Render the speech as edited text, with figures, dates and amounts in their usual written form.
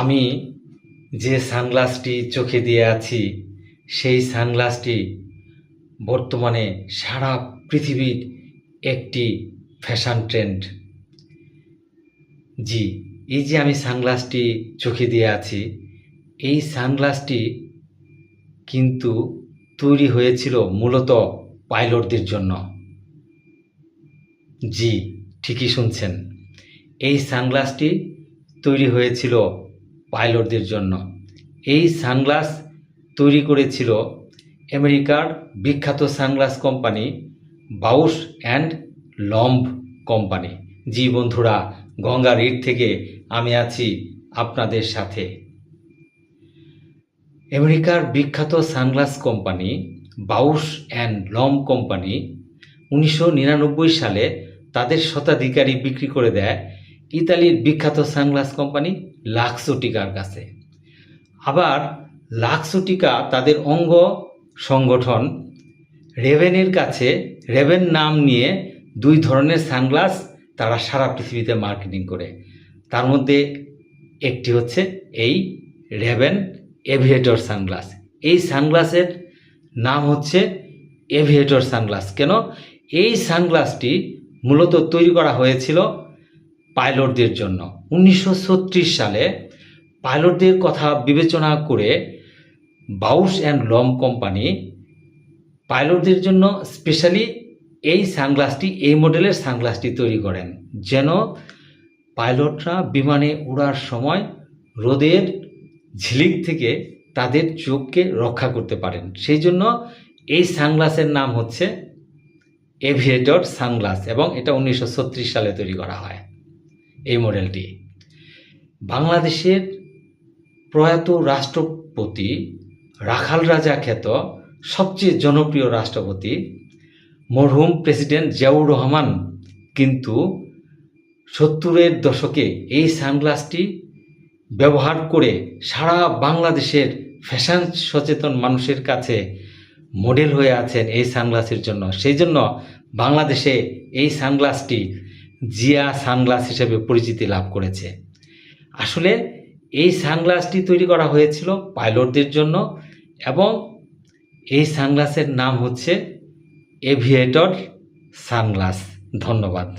আমি যে সানগ্লাসটি চোখে দিয়ে আছি সেই সানগ্লাসটি বর্তমানে সারা পৃথিবীর একটি ফ্যাশন ট্রেন্ড। জি, এই যে আমি সানগ্লাসটি চোখে দিয়ে আছি, এই সানগ্লাসটি কিন্তু তৈরি হয়েছিল মূলত পাইলটদের জন্য। জি, ঠিকই শুনছেন, এই সানগ্লাসটি তৈরি হয়েছিল পাইলটদের জন্য। এই সানগ্লাস তৈরি করেছিল আমেরিকার বিখ্যাত সানগ্লাস কোম্পানি বাউশ অ্যান্ড লম্ব কোম্পানি। জি বন্ধুরা, গঙ্গার ইট থেকে আমি আছি আপনাদের সাথে। আমেরিকার বিখ্যাত সানগ্লাস কোম্পানি বাউশ অ্যান্ড লম্ব কোম্পানি 1999 সালে তাদের স্বত্বাধিকারী বিক্রি করে দেয় ইতালির বিখ্যাত সানগ্লাস কোম্পানি লাক্সোটিকার কাছে। আবার লাক্সোটিকা তাদের অঙ্গ সংগঠন রেভেনের কাছে রেভেন নাম নিয়ে দুই ধরনের সানগ্লাস তারা সারা পৃথিবীতে মার্কেটিং করে। তার মধ্যে একটি হচ্ছে এই রেভেন এভিয়েটর সানগ্লাস। এই সানগ্লাসের নাম হচ্ছে এভিয়েটর সানগ্লাস। কেন? এই সানগ্লাসটি মূলত তৈরি করা হয়েছিল পাইলটদের জন্য। 1936 সালে পাইলটদের কথা বিবেচনা করে বাউশ অ্যান্ড লম্ব কোম্পানি পাইলটদের জন্য স্পেশালি এই সানগ্লাসটি, এই মডেলের সানগ্লাসটি তৈরি করেন, যেন পাইলটরা বিমানে ওড়ার সময় রোদের ঝিলিক থেকে তাদের চোখকে রক্ষা করতে পারেন। সেই জন্য এই সানগ্লাসের নাম হচ্ছে এভিয়েটর সানগ্লাস এবং এটা 1936 সালে তৈরি করা হয় এই মডেলটি। বাংলাদেশের প্রয়াত রাষ্ট্রপতি রাখাল রাজা খ্যাত সবচেয়ে জনপ্রিয় রাষ্ট্রপতি মরহুম প্রেসিডেন্ট জিয়াউর রহমান কিন্তু 70-এর দশকে এই সানগ্লাসটি ব্যবহার করে সারা বাংলাদেশের ফ্যাশন সচেতন মানুষের কাছে মডেল হয়ে আছেন এই সানগ্লাসের জন্য। সেই জন্য বাংলাদেশে এই সানগ্লাসটি জিয়া সানগ্লাস হিসেবে পরিচিতি লাভ করেছে। আসলে এই সানগ্লাসটি তৈরি করা হয়েছিল পাইলটদের জন্য এবং এই সানগ্লাসের নাম হচ্ছে এভিয়েটর সানগ্লাস। ধন্যবাদ।